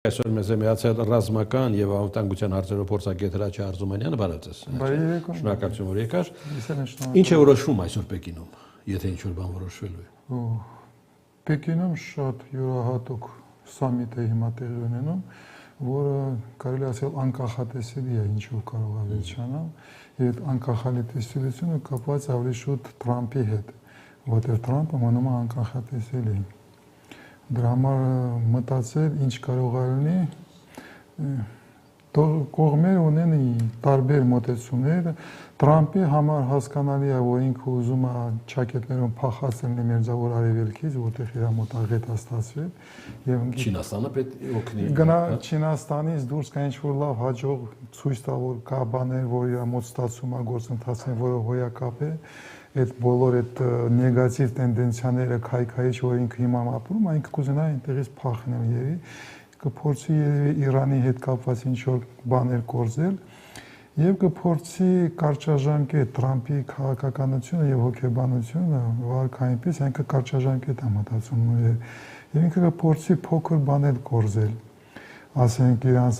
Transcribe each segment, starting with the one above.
Այսօր մեզ է միացել ռազմական եւ անվտանգության հարցերով փորձագետ Հրաչյա Արզումանյանը, բարև ձեզ։ Շնորհակալություն, որ եկար։ Ինչ է որոշվում այսօր Պեկինում, եթե ինչ-որ բան որոշվելու է։ Պեկինում շատ յուրահատուկ սամիտ է հիմա տեղի ունենում, որը կարելի ասել անկախատեսելի է, ինչ-որ կարող է վերջանալ, եւ այդ անկախատեսությունը կապված ավելի շուտ Թրամփի հետ, որտեղ Թրամփը մնում է անկախատեսելի։ Դրա համար մտածել ինչ կարող է լինի, կողմեր ունեն տարբեր մոտեցումներ, Թրամփի համար հասկանալի է, որ ինքը ուզում է ճակետներում փախած լինի Մերձավոր Արևելքից, որտեղ իր մոտ աղետ է ստացվել, եւ Չինաստանը պետք է օգնի։ Գնա Չինաստանից դուրս կա ինչ-որ լավ հաջող ցույց տա, որ կա բաներ, որ իր մոտ ստացում է գործընթացին, որը հոյակապ է, այդ բոլոր այդ նեգատիվ տենդենցիաները քայքայիչ, որ ինքը հիմա ապրում, այնքը կուզենա այնտեղից փախնել երևի, կփորձի Իրանի հետ կապված ինչ-որ բաներ կորզել եւ կփորձի կարճաժամկետ Թրամփի քաղաքականությունը եւ հոգեբանությունը վարկայինպես այնքը կարճաժամկետ է մտածում եւ ինքը կփորձի փոքր բաներ կորզել, ասենք իրանց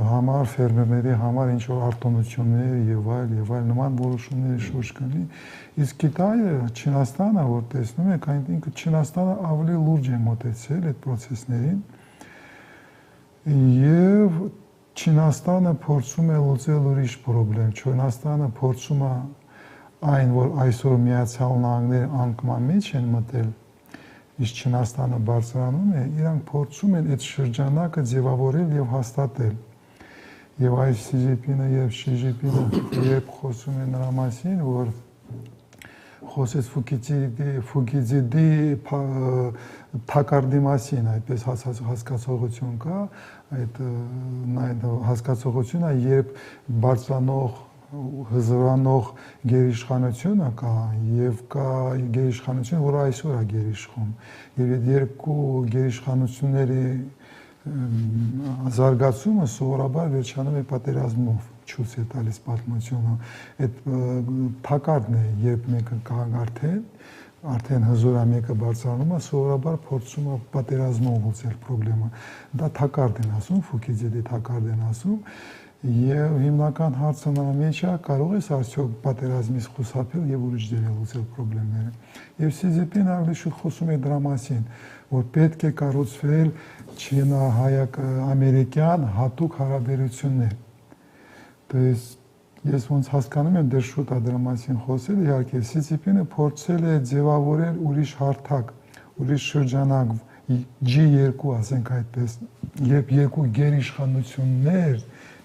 համար ֆերմերների համար ինչ-որ արտոնություններ եւ այլ նման որոշումների շուրջ կլինի, իսկ Կիտայը, Չինաստանը, որ տեսնում եք, ինքը Չինաստանը ավելի լուրջ է մոտեցել այդ process-ներին եւ Չինաստանը փորձում է լուծել ուրիշ խնդրեմ, Չինաստանը փորձում է այն, որ այսօր Միացյալ Նահանգները անկման մեջ են մտել, իսկ Չինաստանը բարձրանում է, իրանք փորձում են այդ շրջանակը ձևավորել եւ հաստատել։ Եվ այս Սի Ջինպինը եւ Շի Ջինպինը երբ խոսում են նրա մասին, որ խոսեց Ֆուկիդիդի թակարդի մասին, այդպես հասկացողություն կա, այդ հասկացողությունը, երբ բարձրանող հզորանող գերիշխանությունը կա եւ կա գերիշխանություն, որը այսօր է գերիշխում, եւ այդ երկու գերիշխանությունների զարգացումը սովորաբար վերջանում է պատերազմով, ցույց է տալիս պատմությունը, այդ թակարդն է, երբ մեկը կա արդեն հզորա մեկը բարձրանում է, սովորաբար փորձում է պատերազմով լուծել խնդրեմը, դա թակարդ են ասում, Ֆուկիդիդի թակարդ են ասում, եւ հիմնական հարցը նրա մեջ է, կարող ես արդյոք պատերազմից խուսափել եւ ուրիշ ձև լուծել խնդիրները։ Եվ Սի Ջինպինը ավելի շուտ խոսում է դրա մասին, որ պետք է կառուցվել չինա-հայ-ամերիկյան հատուկ հարաբերություններ։ То есть ես ոնց հասկանում եմ, դեռ շուտ է դրա մասին խոսել, իհարկե Սի Ջինպինը փորձել է ձևավորել ուրիշ հարթակ, ուրիշ շրջանակ G2, ասենք այդպես, երբ երկու գերիշխանություններ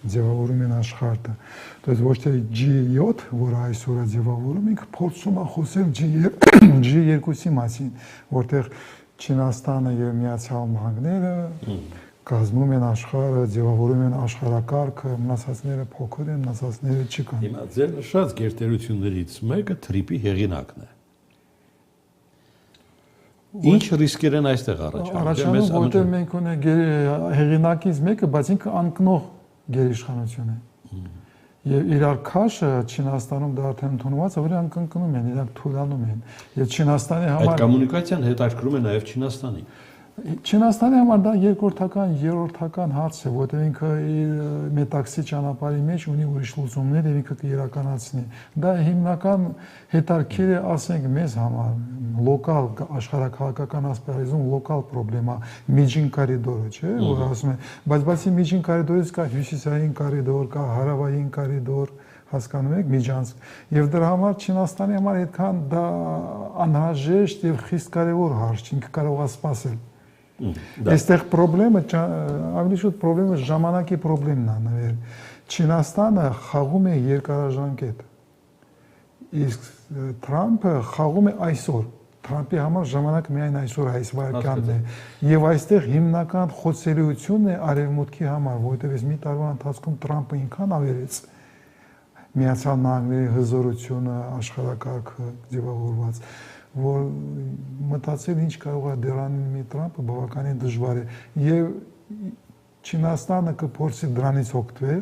ձևավորում են աշխարհը։ То есть ոչ թե G7, որը այսօր է ձևավորում, ինքը փորձում է խոսել G2-ի մասին, որտեղ Չինաստանը եւ Միացյալ Նահանգները կազմում են աշխարհը, ձևավորում են աշխարհակարգը, մնացածները փոքր են, մնացածները չկան։ Հիմա ձեր նշած գերտերություններից մեկը Թրիպի հեղինակն է։ Ինչ ռիսկեր են այստեղ առաջանում, որտեղ մենք ունենք հեղինակից մեկը, բայց ինքը անկնող գերիշխանություն է։ Եվ իրար քաշը Չինաստանում դա արդեն ընդունված է, որ իրանք կնկնում են, իրանք թույլանում են։ Եվ Չինաստանի համար այդ կոմունիկացիան հետաքրքրում է նաև Չինաստանին։ Չինաստանի համար դա երկրորդական, երրորդական հարց է, որտեղ ինքը իր մետաքսի ճանապարհի մեջ ունի ուրիշ լուծումներ եւ ինքը կիրականացնի։ Դա հիմնական հետաքրքիր է, ասենք, մեզ համար, լոկալ աշխարհակահաղական ասպարեզում լոկալ խնդրեմա, միջին կորիդորը, չէ՞, որ ասում են, բայց բացի միջին կորիդորից կա հյուսիսային կորիդոր, կա հարավային կորիդոր, հասկանում եք, միջանցք։ Եվ դրա համար Չինաստանի համար այդքան դա անհրաժեշտ եւ խիստ կարեւոր հարց չէ, ինքը կարող է սպասել։ Այստեղ խնդրեմը ավելի շուտ խնդրեմը ժամանակի խնդրեմն է նվեր։ Չինաստանը խաղում է երկարաժամկետ։ Իսկ Թրամփը խաղում է այսօր։ Թրամփի համար ժամանակը միայն այսօր այս վայրկյանն է։ Եվ այստեղ հիմնական խոցելիությունն է արևմուտքի համար, որովհետև այս մի տարվա ընթացքում Թրամփը ինքան ավերեց Միացյալ Նահանգների հզորությունը, աշխարհակարգը ձևավորված, որ մտածել ինչ կարող է դրանին Թրամփը բավականին դժվար է եւ Չինաստանը կփորձի դրանից օգտվել,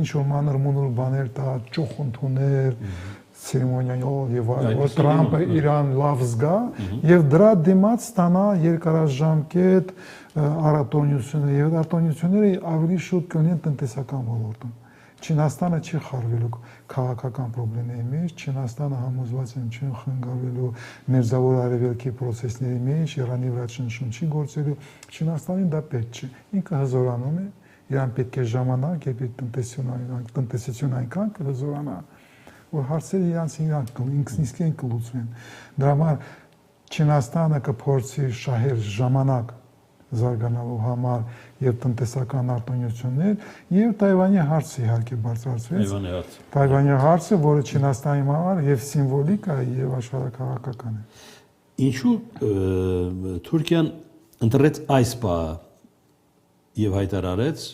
ինչ որ մանր մունուր բաներ տա, ճոխ ընդուներ, ցերեմոնիալ եւ այլն, Տրամպը Իրան լավ զգա եւ դրա դիմաց ստանա երկարաժամկետ առատոնյությունը եւ արտոնյությունները ավելի շուտ կլինեն տնտեսական ոլորտում։ Չինաստանը չի խարվելու քաղաքական խնդիրների մեջ, Չինաստանը համոզված է չի խանգարվելու մերձավոր արևելքի process-ների մեջ, Իրանի վրա ճնշում չի գործելու, Չինաստանին դա պետք չէ։ Ինքը հզորանում է, իրան պետք է ժամանակ, երբ տնտեսությունը այնքան կհզորանա, որ հարցերը ինքնիսկ են կլուծվեն։ Դրա համար Չինաստանը կփորձի շահել ժամանակ զարգանալու համար եւ տնտեսական արտոնյություններ եւ Թայվանի հարցը իհարկե բարձրացվեց։ Թայվանի հարցը, որը Չինաստանի համար եւ սիմվոլիկ է եւ աշխարհակաղակական է։ Ինչու Թուրքիան ընտրեց այս բանը եւ հայտարարեց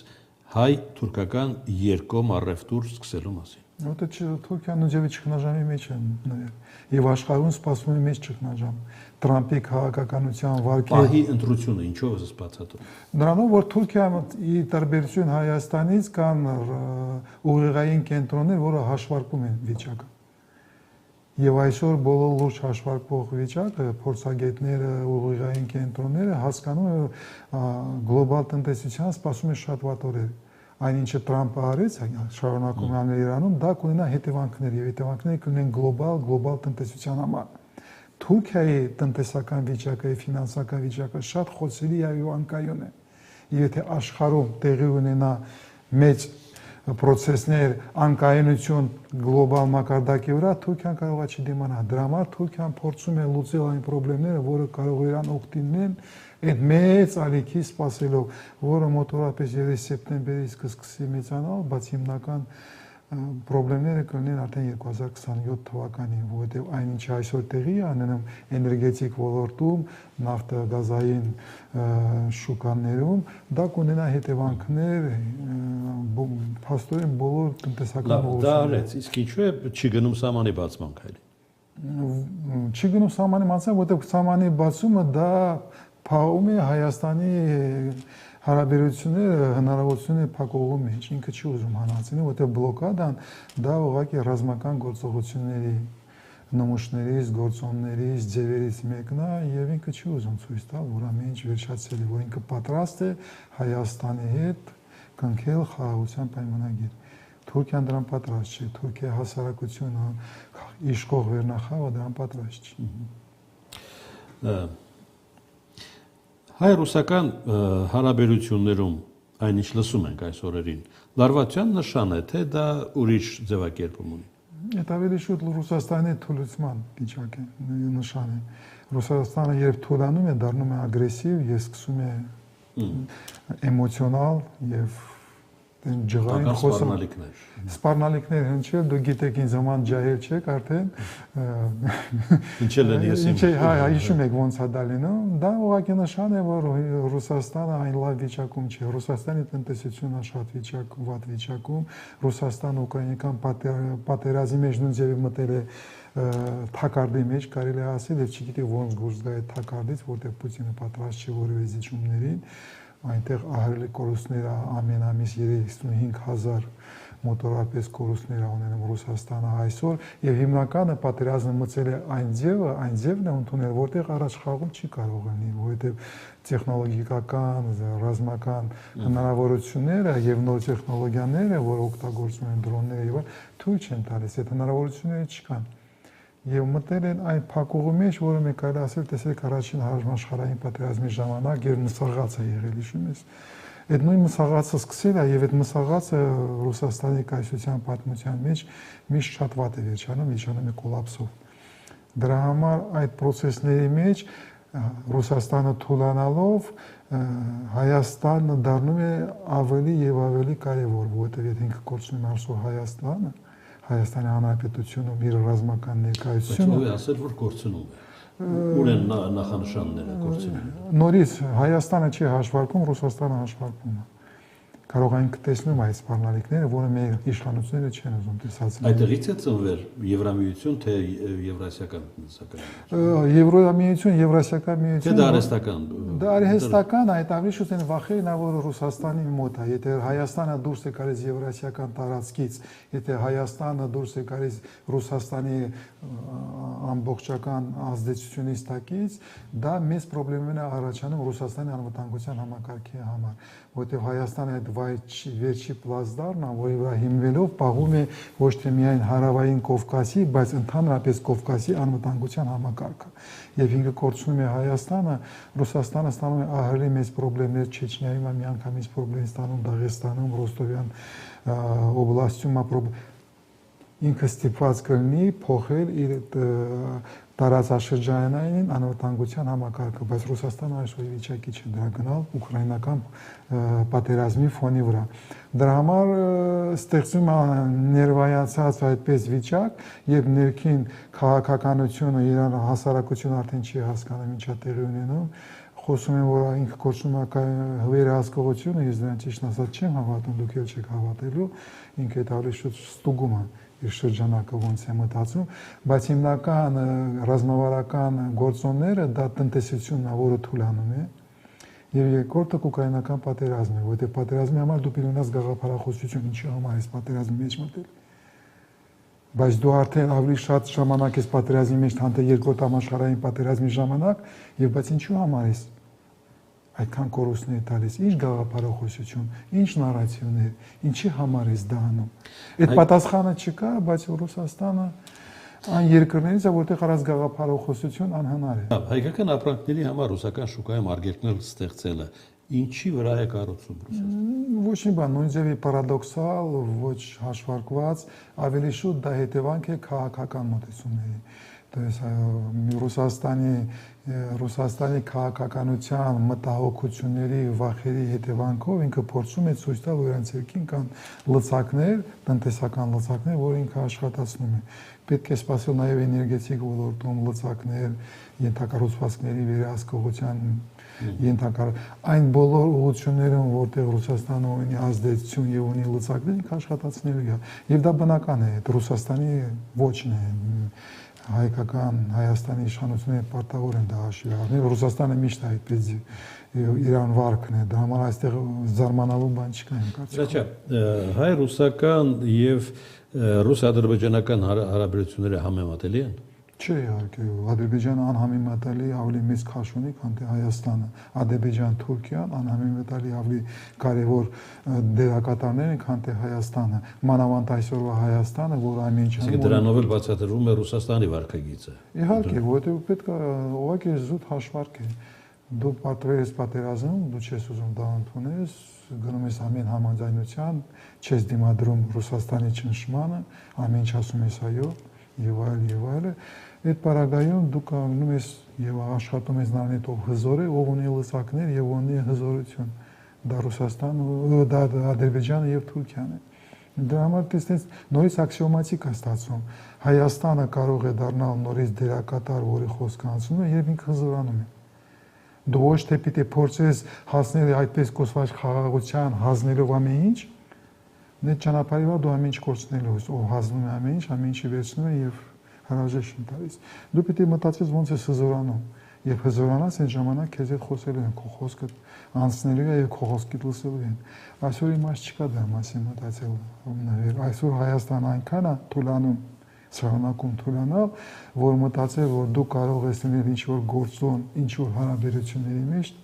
հայ-թուրքական երկկողմ առևտուր սկսելու մասին։ Որտե Թուրքիան նույնիսկ ճգնաժամի մեջ է եւ աշխարհում սպասվում է մեծ ճգնաժամ։ Տրամպի քաղաքականության վարկի Պահի ընտրությունը ինչով է բացատրում։ Նրանով որ Թուրքիան ի տարբերություն Հայաստանից կան ուղեղային կենտրոններ, որը հաշվարկում են վիճակը։ Եվ այսօր բոլոր լուրջ հաշվարկող վիճակը փորձագետները, ուղեղային կենտրոնները հասկանում են գլոբալ տնտեսության սպասում է շատ վատ օրեր։ Այնինչը Տրամպը արեց շարունակում անել Իրանում, դա կունենա հետևանքներ եւ հետևանքները կլինեն գլոբալ տնտեսության համար։ Թուրքիայի տնտեսական վիճակը եւ ֆինանսական վիճակը շատ խոցելի եւ անկայուն է։ Եթե աշխարհում տեղի ունենա մեծ process-ներ, անկայունություն գլոբալ մակարդակի վրա, Թուրքիան կարող է չդիմանալ։ Դրա համար Թուրքիան փորձում է լուծել այն խնդիրները, որը կարող է իրան օգտին այդ մեծ ալիքի սպասելով, որը մոտորապես երես սեպտեմբերից կսկսի մեծանալ, բայց հիմնական խնդիրները կլինեն արդեն 2027 թվականին, որովհետև այնինչ այսօր տեղի է ունենում էներգետիկ ոլորտում, նավթագազային շուկաներում, դա կունենա հետևանքներ փաստորեն բոլոր տնտեսական ոլորտներում։ Դա արեց, իսկ ինչու է չի գնում սահմանի բացման քայլին։ Չի գնում սահմանի բացման, որովհետև սահմանի բացումը դա փաղում է Հայաստանի հարաբերությունները հնարավորությունները փակողում է, ինքը չի ուզում հանածին, որովհետև բլոկադան դա ուղղակի ռազմական գործողությունների նմուշներից, գործոններից, ձևերից մեկն է եւ ինքը չի ուզում ցույց տալ, որ ամեն ինչ վերջացել է, որ ինքը պատրաստ է Հայաստանի հետ կնքել խաղաղության պայմանագիր։ Թուրքիան դրան պատրաստ չէ, Թուրքիայի հասարակությունը իշխող վերնախավը դրան պատրաստ չէ։ Հայ-ռուսական հարաբերություններում այնինչ լսում ենք այս օրերին, լարվածության նշան է, թե դա ուրիշ ձևակերպում ունի։ Այդ ավելի շուտ Ռուսաստանի թուլացման վիճակ է, նշան է։ Ռուսաստանը երբ թուլանում է, դառնում է ագրեսիվ եւ սկսում է էմոցիոնալ եւ ջղային խոսանալիքներ։ Սպառնալիքներ հնչել, դու գիտեք ինձ նման ջահել չեք արդեն։ Ինչել են ես իմ։ Հա, հիշում եք ոնց է դա լինում։ Դա ուղղակի նշան է, որ Ռուսաստանը այն լավ վիճակում չէ։ Ռուսաստանի տնտեսությունը շատ վատ վիճակում։ Ռուսաստանը ուկրաինական պատերազմի մեջ նույն ձևի մտել է թակարդի մեջ, կարելի է ասել, եւ չգիտի ոնց դուրս գա այդ թակարդից, որտեղ Պուտինը պատրաստ չի որևէ զիջումներին։ Այնտեղ ահռելի կորուստները ամեն ամիս 35,000 մոտորապես կորուստներ ունենում Ռուսաստանը այսօր եւ հիմնականը պատերազմը մցել է այն ձևն է ընդունել, որտեղ առաջ խաղում չի կարող լինի, որովհետեւ տեխնոլոգիական, ռազմական հնարավորությունները եւ նոր տեխնոլոգիաները, որ օգտագործում են դրոնները եւ թույլ չեն տալիս, այդ հնարավորությունները չկան։ Եվ մտել են այն փակուղու մեջ, որը մենք կարելի ասել, տեսեք առաջին համաշխարհային պատերազմի ժամանակ երբ մսաղացը եղել, հիշում ես։ Այդ նույն մսաղացը սկսել է եւ այդ մսաղացը Ռուսաստանի կայսրության պատմության մեջ միշտ շատ վատ է վերջանում է կոլապսով։ Դրա համար այդ process-ների մեջ Ռուսաստանը թուլանալով Հայաստանը դառնում է ավելի եւ ավելի կարեւոր, որովհետեւ եթե ինքը կորցնում է այսօր Հայաստանի Հանրապետությունում իր ռազմական ներկայությունը։ Բայց ով է ասել, որ կորցնում է։ Ուր են նախանշանները կորցնում։ Նորից Հայաստանը չի հաշվարկում, Ռուսաստանը հաշվարկում է։ Կարող ենք տեսնում այդ սպառնալիքները, որը մեր իշխանությունները չեն ուզում տեսածել։ Այդտեղից է ծնվել Եվրամիություն, թե Եվրասիական տնտեսական։ Եվրամիություն, Եվրասիական միություն։ Թե դա արհեստական։ Դա արհեստական այդ ավելի շուտ են վախերն որ Ռուսաստանի մոտ է, եթե Հայաստանը դուրս է գալիս եվրասիական տարածքից, եթե Հայաստանը դուրս է գալիս Ռուսաստանի ամբողջական ազդեցությունից տակից, դա մեծ խնդիրներ է առաջանում Ռուսաստանի անվտանգության համակարգի համար, որտեղ Հայաստանը այդ վերջի պլազդարն է, որի վրա հիմնվելով պահում է ոչ թե միայն հարավային Կովկասի, բայց ընդհանրապես Կովկասի անվտանգության համակարգը։ Եվ ինքը կորցնում է Հայաստանը, Ռուսաստանը ստանում է ահռելի մեծ խնդիրներ Չեչնիայում, միանգամից խնդիրներ ստանում Դաղեստանում, Ռոստովյան օբլաստում, ինքը ստիպված կլինի փոխել իր տարածաշրջանային անվտանգության համակարգը, բայց Ռուսաստանը այսօր վիճակի չէ դրա գնալ ուկրաինական պատերազմի ֆոնի վրա։ Դրա համար ստեղծվում է ներվայացած այդպես վիճակ, եւ ներքին քաղաքականությունը Իրան հասարակությունը արդեն չի հասկանում ինչա տեղի ունենում, խոսում են որ ինքը կոչվում է վերահսկողությունը, ես դրան ճիշտ ասած չեմ հավատում, դուք էլ չեք հավատելու, ինքը դա ավելի շուտ ստուգում է իր շրջանակը ոնց է մտածում, բայց հիմնական ռազմավարական գործոնները դա տնտեսությունն է, որը թուլանում է, եւ երկրորդը ուկրաինական պատերազմն է, որտեղ պատերազմի համար դու պետք ունես գաղափարախոսություն, ինչի համար ես պատերազմի մեջ մտել։ Բայց դու արդեն ավելի շատ ժամանակ ես պատերազմի մեջ, քան թե երկրորդ համաշխարհային պատերազմի ժամանակ, եւ բայց ինչու համար ես այդքան կորուստներ տալիս, ինչ գաղափարախոսություն, ինչ նարատիվներ, ինչի համար ես դա անում։ Այդ պատասխանը չկա, բայց Ռուսաստանը այն երկրներից է, որտեղ առանց գաղափարախոսություն անհնար է։ Հայկական ապրանքների համար ռուսական շուկայում արգելքներ ստեղծելը ինչի վրա է կառուցում Ռուսաստանը։ Ոչ մի բան, նույնիսկ պարադոքսալ, ոչ հաշվարկված, ավելի շուտ դա հետևանք է քաղաքական մոտեցումների։ Ռուսաստանի քաղաքականության մտահոգությունների վախերի հետևանքով ինքը փորձում է ցույց տալ, որ իրենց երկին կան լծակներ, տնտեսական լծակներ, որ ինքը աշխատացնում է։ Պետք է սպասել նաև էներգետիկ ոլորտում լծակներ, ենթակառուցվածքների վերահսկողության այն բոլոր ուղղություններում, որտեղ Ռուսաստանը ունի ազդեցություն եւ ունի լծակներ, ինքը աշխատացնելու է։ Եվ դա բնական է, Ռուսաստանի ոչն է։ Հայկական Հայաստանի իշխանությունները պարտավոր են դա հաշվի առնել, Ռուսաստանը միշտ այդպես Իրան վարկն է, դա համար այստեղ զարմանալու բան չկա իմ կարծիքով։ Հայ-ռուսական եւ ռուս-ադրբեջանական հարաբերությունները համեմատելի են։ Չէ, իհարկե, Ադրբեջանը անհամեմատելի ավելի մեծ քաշ ունի, քան թե Հայաստանը, Ադրբեջան-Թուրքիան անհամեմատելի ավելի կարևոր դերակատարներ են, քան թե Հայաստանը, մանավանդ այսօրվա Հայաստանը, որ ամեն ինչ անում։ Դրանով էլ բացատրվում է Ռուսաստանի վարքագիծը։ Իհարկե, որովհետև պետք է ուղղակի զուտ հաշվարկ է։ Դու պատրվես պատերազմ, դու չես ուզում դա ընդունես, գնում ես ամեն համաձայնության, չես դիմադրում Ռուսաստանի ճնշմանը, ամեն ինչ ասում ես այո, եւ այլ։ Այդ պարագայում դու կանգնում ես եւ աշխատում ես նրան ով հզոր է, ով ունի լծակներ եւ ունի հզորություն։ Դա Ռուսաստանը, դա Ադրբեջանը եւ Թուրքիան է։ Դրա համար տեսնես նորից աքսիոմատիկ է ստացվում։ Հայաստանը կարող է դառնալ նորից դերակատար, որի խոսքը անցնում է եւ ինքը հզորանում է։ Դու ոչ թե պիտի փորձես հասնել այդպես կոչված խաղաղության հանձնելով ամեն ինչ, այդ ճանապարհի վրա դու ամեն ինչ կորցնելու ես, ով հանձնում է ամեն ինչի վերցնում է եւ հրաժեշտ են տալիս։ Դու պիտի մտածես ոնց ես հզորանում, եւ հզորանաս այն ժամանակ քեզ հետ խոսելու են, քո խոսքը անցնելու է եւ քո խոսքիդ լսելու են։ Այսօր իմաստ չկա դրա մասին մտածել։ Այսօր Հայաստանը այնքան է թուլանում, շարունակում թուլանալ, որ մտածել, որ դու կարող ես լինել ինչ-որ գործոն, ինչ-որ հարաբերությունների մեջ,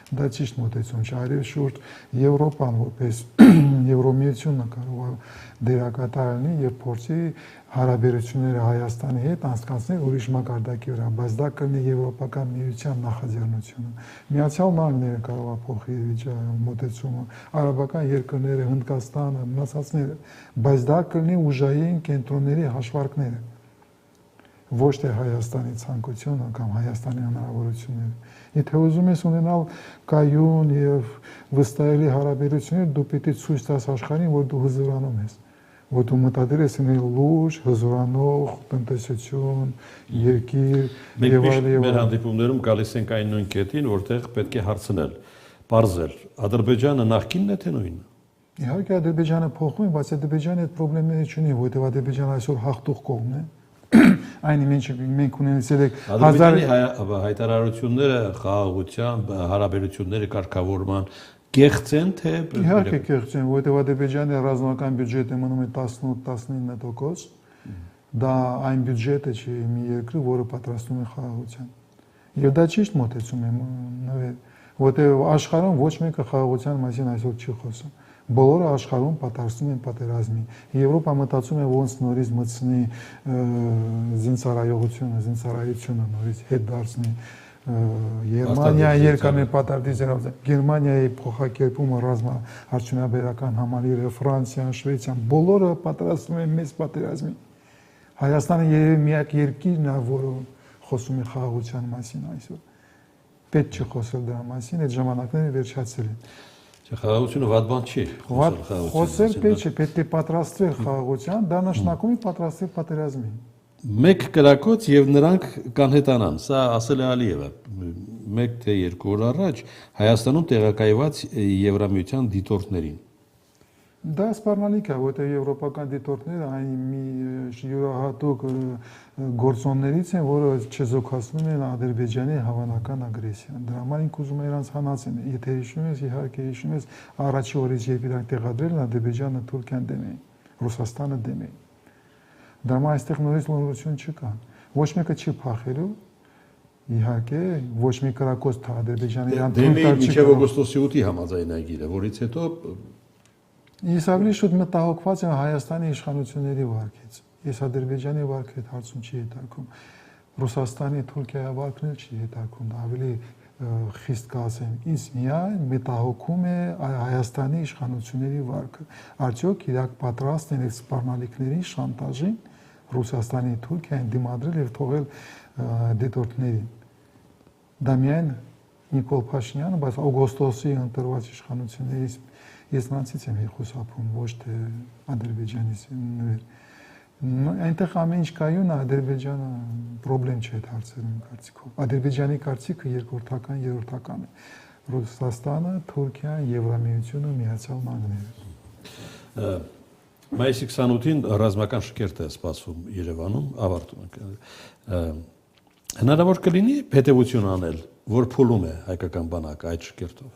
դա ճիշտ մոտեցում չէ, այլ շուրջ Եվրոպան որպես Եվրոմիությունը կարող է դերակատար լինի եւ փորձի հարաբերությունները Հայաստանի հետ անցկացնել ուրիշ մակարդակի վրա, բայց դա կլինի Եվրոպական միության նախաձեռնությունը։ Միացյալ Նահանգները կարող է փոխել մոտեցումը, արաբական երկրները, Հնդկաստանը, մնացածները, բայց դա կլինի ուժային կենտրոնների հաշվարկները, ոչ թե Հայաստանի ցանկությունը կամ Հայաստանի հնարավորությունները։ Եթե ուզում ես ունենալ կայուն եւ վստահելի հարաբերություններ, դու պիտի ցույց տաս աշխարհին, որ դու հզորանում ես, որ դու մտադիր ես լինել լուրջ, հզորանող տնտեսություն, երկիր եւ այլ։ Մեր հանդիպումներում գալիս ենք այն նույն կետին, որտեղ պետք է հարցնել, բարձել, Ադրբեջանը նախկինն է թե նույնը։ Իհարկե Ադրբեջանը փոխվում է, բայց Ադրբեջանը այդ խնդիրները չունի, որովհետեւ Ադրբեջանը այսօր հաղթող կողմն է։ այն մենք ունեցել ենք Ադրբեջանի հայտարարությունները խաղաղության հարաբերությունների կարգավորման կեղծ են թե իհարկե կեղծ են, որովհետև Ադրբեջանի ռազմական բյուջետը մնում է 18-19%, դա այն բյուջետը չի մի երկրի, որը պատրաստում է խաղաղության։ Եվ դա ճիշտ մոտեցում է, որովհետև աշխարհում ոչ մեկը խաղաղության մասին այսօր չի խոսում։ Բոլորը աշխարհում պատրաստում են պատերազմի։ Եվրոպա մտածում է ոնց նորից մտցնի զինծառայությունը նորից հետ դարձնի Գերմանիայի երկամի պատերազմը, Գերմանիայի փոխակերպումը ռազմաարդյունաբերական համալիրը, Ֆրանսիան, Շվեյցիան, բոլորը պատրաստվում են մեծ պատերազմի։ Հայաստանը երևի միակ երկիրն է, որը խոսում է խաղաղության մասին այսօր։ Պետք չի խոսել դրա մասին, այդ ժամանակները վերջացել են։ Խաղաղությունը վատ բան չի։ Խոսել պետք չէ, պետք է պատրաստվել խաղաղության, դա նշանակում է պատրաստվել պատերազմին։ Մեկ կրակոց եւ նրանք կանհետանան։ Սա ասել է Ալիևը 1 թե 2 օր առաջ Հայաստանում տեղակայված Եվրամիության դիտորդներին։ Դա սպառնալիք է, որտեղ եվրոպական դիտորդները այն մի յուրահատուկ գործոններից են, որը չեզոքացնում են Ադրբեջանի հավանական ագրեսիան։ Դրա համար ինք ուզում են իրանց հանածեն։ Եթե հիշում ես, իհարկե հիշում ես, առաջի օրից երբ իրանք տեղադրել են Ադրբեջանը Թուրքիան դեմ էին, Ռուսաստանը դեմ էին։ Դրա համար այստեղ նորից լոռություն չկա։ Ոչ մեկը չի փախելու։ Իհարկե, ոչ մի կրակոց թա Ադրբեջանի իրան թույլ տալ չի։ Մինչև օգոստոսի 8-ի համաձայնագիրը, որից հետո Ես ավելի շուտ մտահոգված եմ Հայաստանի իշխանությունների վարքից։ Ես Ադրբեջանի վարքը այդ հարցում չի հետաքրքրում։ Ռուսաստանի, Թուրքիայի վարքն էլ չի հետաքրքրում, ավելի խիստ կասեմ։ Ինձ միայն մտահոգում է Հայաստանի իշխանությունների վարքը։ Արդյոք իրաք պատրաստ են այդ սպառնալիքների շանտաժին Ռուսաստանի, Թուրքիային դիմադրել եւ թողել դիտորդներին։ Դա միայն Նիկոլ Փաշինյանը, բայց օգոստոսի ընտրված իշխանություններից ես նրանցից եմ խուսափում, ոչ թե Ադրբեջանից։ Այնտեղ ամեն ինչ կայուն է, Ադրբեջանը խնդրեմ չէ այդ հարցերում կարծիքով։ Ադրբեջանի կարծիքը երկրորդական, երրորդական է։ Ռուսաստանը, Թուրքիան, Եվրամիությունը, Միացյալ Նահանգները։ Մայիսի 28-ին ռազմական շքերթ է սպասվում Երևանում, ավարտում ենք։ Հնարավոր կլինի հետևություն անել, որ փուլում է հայկական բանակը այդ շքերթով։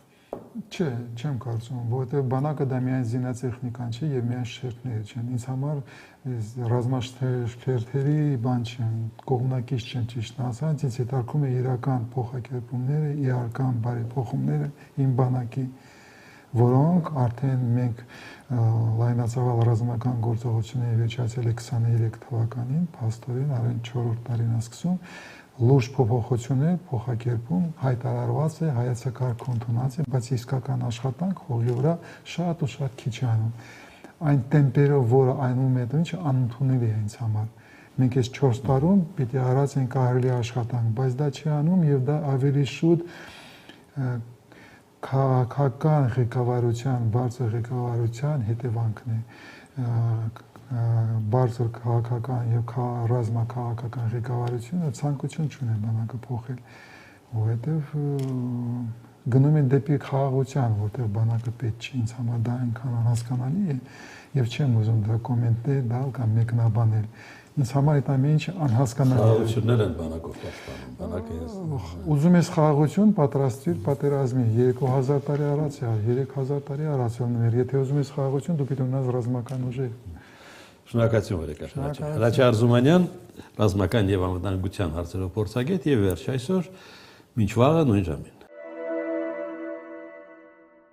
Չէ, չեմ կարծում, որովհետև բանակը դա միայն զինատեխնիկան չի եւ միայն շերտները չեն։ Ինձ համար ռազմաշերտերի բան չեն, կողմնակից չեն ճիշտ ասած, ինձ հետաքրում է իրական փոխակերպումները, իրական բարեփոխումները իմ բանակի, որոնք արդեն մենք լայնածավալ ռազմական գործողությունների վերջացել է 23 թվականին, փաստորեն արդեն 4-րդ տարին է սկսում, լուրջ փոփոխություններ, փոխակերպում հայտարարված է, հայեցակարգը ընդունած է, բայց իսկական աշխատանք հողի վրա շատ ու շատ քիչ է անում։ Այն տեմպերով, որը անում է, ինչը անընդունելի է ինձ համար։ Մենք այս 4 տարում պիտի արած ենք կարելի աշխատանք, բայց դա չի անում եւ դա ավելի շուտ քաղաքական ղեկավարության, բարձր ղեկավարության հետևանքն է։ Բարձր քաղաքական եւ ռազմաքաղաքական ղեկավարությունը ցանկություն չունի բանակը փոխել, որովհետեւ գնում են դեպի խաղաղության, որտեղ բանակը պետք չի, ինձ համար դա այնքան անհասկանալի է եւ չեմ ուզում դա կոմենտել դալ կամ մեկնաբանել։ Ինձ համար այդ ամեն ինչը անհասկանալի է։ Խաղաղություններ են բանակով պաշտպանում, բանակը ուզում ես խաղաղություն, պատրաստիր պատերազմի 2000 տարի առաջ է, 3000 տարի առաջ է, եթե ուզում ես խաղաղություն, դու պիտի ունենաս ռազմական ուժեր։ Շնորհակալություն Վարդգար Հրաչյա Արզումանյան, ռազմական եւ անվտանգության հարցերով փորձագետ եւ վերջ այսօր մինչ վաղը նույն ժամին։